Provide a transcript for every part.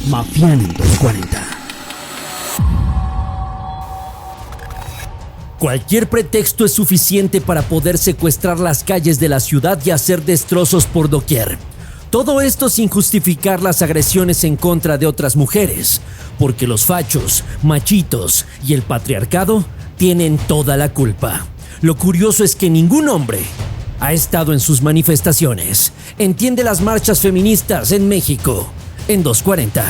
Mafián 240. Cualquier pretexto es suficiente para poder secuestrar las calles de la ciudad y hacer destrozos por doquier. Todo esto sin justificar las agresiones en contra de otras mujeres, porque los fachos, machitos y el patriarcado tienen toda la culpa. Lo curioso es que ningún hombre ha estado en sus manifestaciones. Entiende las marchas feministas en México en 240.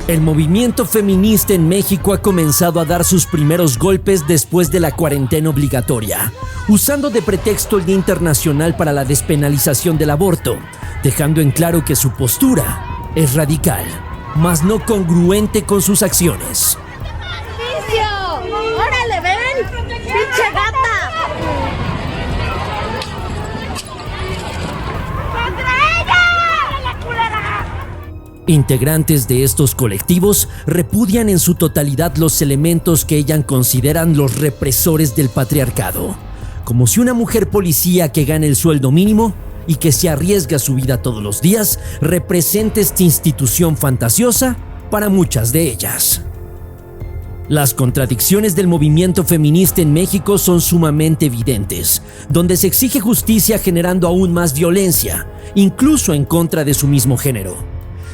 El movimiento feminista en México ha comenzado a dar sus primeros golpes después de la cuarentena obligatoria, usando de pretexto el Día Internacional para la Despenalización del Aborto, dejando en claro que su postura es radical, mas no congruente con sus acciones. ¡Órale, ven! ¡Pinche gata! Integrantes de estos colectivos repudian en su totalidad los elementos que ellas consideran los represores del patriarcado, como si una mujer policía que gane el sueldo mínimo y que se arriesga su vida todos los días represente esta institución fantasiosa para muchas de ellas. Las contradicciones del movimiento feminista en México son sumamente evidentes, donde se exige justicia generando aún más violencia, incluso en contra de su mismo género.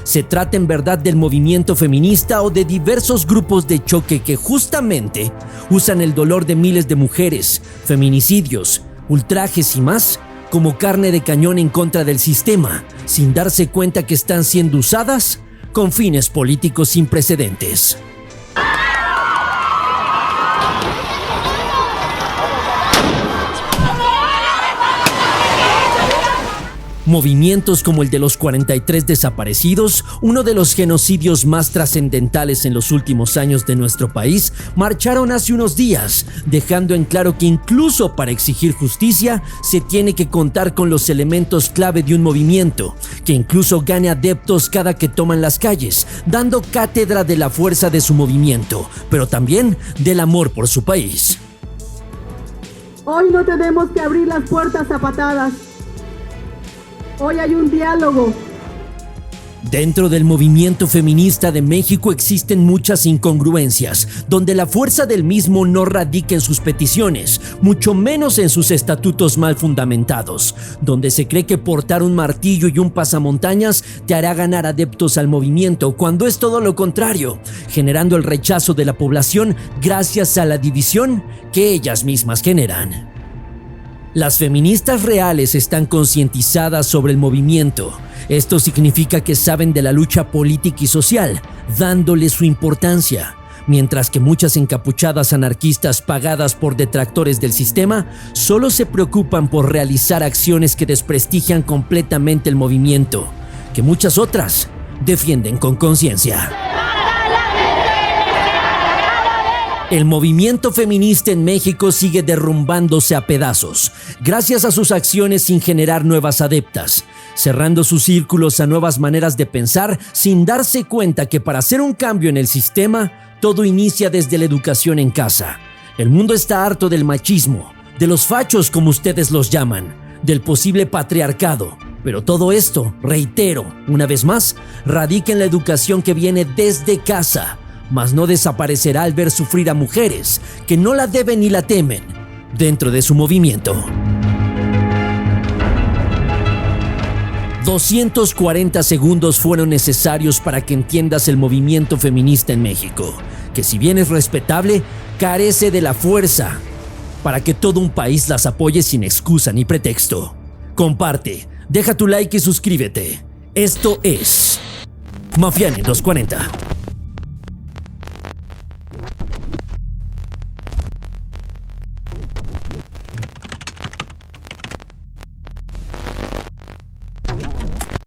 ¿Se trata en verdad del movimiento feminista o de diversos grupos de choque que justamente usan el dolor de miles de mujeres, feminicidios, ultrajes y más como carne de cañón en contra del sistema, sin darse cuenta que están siendo usadas con fines políticos sin precedentes? Movimientos como el de los 43 desaparecidos, uno de los genocidios más trascendentales en los últimos años de nuestro país, marcharon hace unos días, dejando en claro que incluso para exigir justicia se tiene que contar con los elementos clave de un movimiento, que incluso gane adeptos cada que toman las calles, dando cátedra de la fuerza de su movimiento, pero también del amor por su país. Hoy no tenemos que abrir las puertas a patadas. Hoy hay un diálogo. Dentro del movimiento feminista de México existen muchas incongruencias, donde la fuerza del mismo no radica en sus peticiones, mucho menos en sus estatutos mal fundamentados, donde se cree que portar un martillo y un pasamontañas te hará ganar adeptos al movimiento, cuando es todo lo contrario, generando el rechazo de la población gracias a la división que ellas mismas generan. Las feministas reales están concientizadas sobre el movimiento. Esto significa que saben de la lucha política y social, dándole su importancia, mientras que muchas encapuchadas anarquistas pagadas por detractores del sistema solo se preocupan por realizar acciones que desprestigian completamente el movimiento, que muchas otras defienden con conciencia. El movimiento feminista en México sigue derrumbándose a pedazos, gracias a sus acciones sin generar nuevas adeptas, cerrando sus círculos a nuevas maneras de pensar sin darse cuenta que para hacer un cambio en el sistema, todo inicia desde la educación en casa. El mundo está harto del machismo, de los fachos como ustedes los llaman, del posible patriarcado, pero todo esto, reitero, una vez más, radica en la educación que viene desde casa, mas no desaparecerá al ver sufrir a mujeres que no la deben ni la temen dentro de su movimiento. 240 segundos fueron necesarios para que entiendas el movimiento feminista en México, que si bien es respetable, carece de la fuerza para que todo un país las apoye sin excusa ni pretexto. Comparte, deja tu like y suscríbete. Esto es Mafián 240.